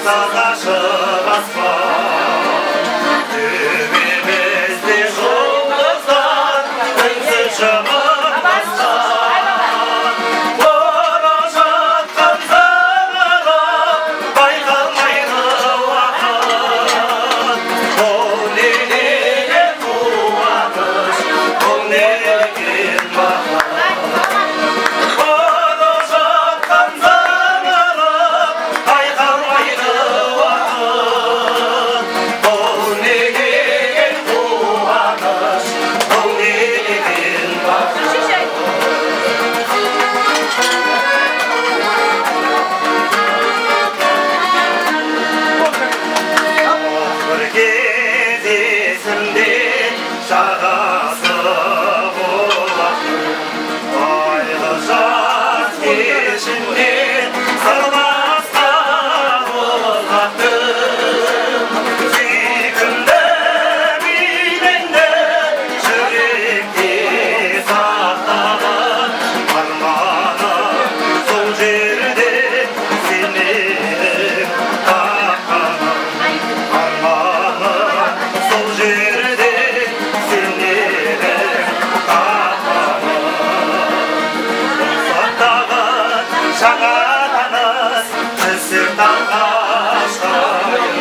sazlaşıp asfalt. Tümümüzde жұлдыздар үнсіз жымып басқан. Бара жатқан зымырап байқалмайды уақыт. Бұл нелеген қуаныш, бұл нелеген бақыт. Бара жатқан зымырап байқалмайды уақыт. Бұл нелеген қуаныш, бұл нелеген бақыт. Bir kez esimde şarası bulaktı. Aylı jaz kешінде сырласқа болғаттым. Сүйкімді билеңді жүректе сақтаған. Арманым сол жерде сенің тапқаным. Арманым сол жерде сенің тапқаным. Сақтаған жаңа таныс түсіп алғашқайым.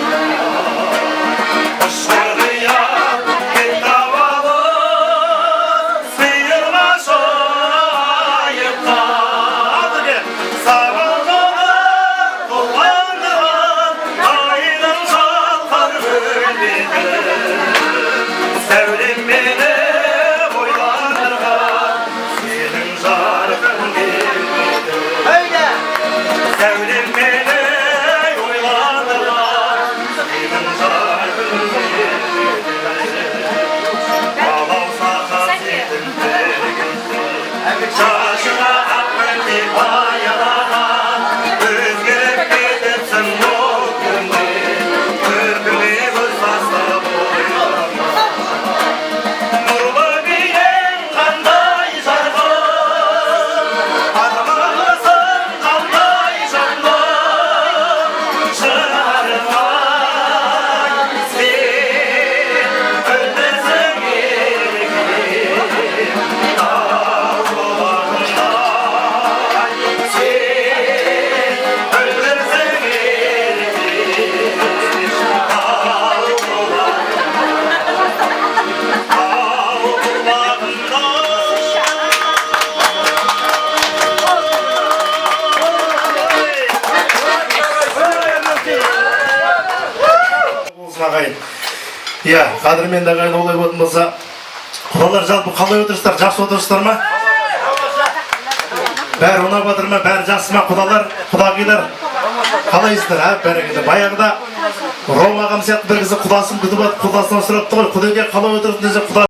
Ұшырия кетіп алып сиырға шайыққа. Сағынғанып толғандырып айдың шалқар бөлмеді. Сәулем мені ойландырған сенің жарқын келмеді. Сәулем мені ойландырған сенің жарқын келмеді. Балауса қасиетің тергізді, шашыңа ақ мәнде баялаған. Өзгеріп кетіпсің ол күнде, көркіңе көз тастап ойлама. Нұрлы биең қандай жарқын, арманысың қандай жаным. Шынарым-ай, сен өтесің еркек, тау бұлағындай. Сен өтесің еркек, тау Иә, қадірмен ағайын олай болатын болса, құдалар жалпы қалай отырсыздар, жақсы отырсыздар ма? Бәрі ұнап жатыр ма, бәрі жақсы ма, құдалар, құдағилар? Қалайсыздар, бәрекелді. Баяғыда Ром ағам сияқты бір кісі құдасын күтіп алып, құдасынан сұрапты ғой, құдеге қалай отырсың десе, құда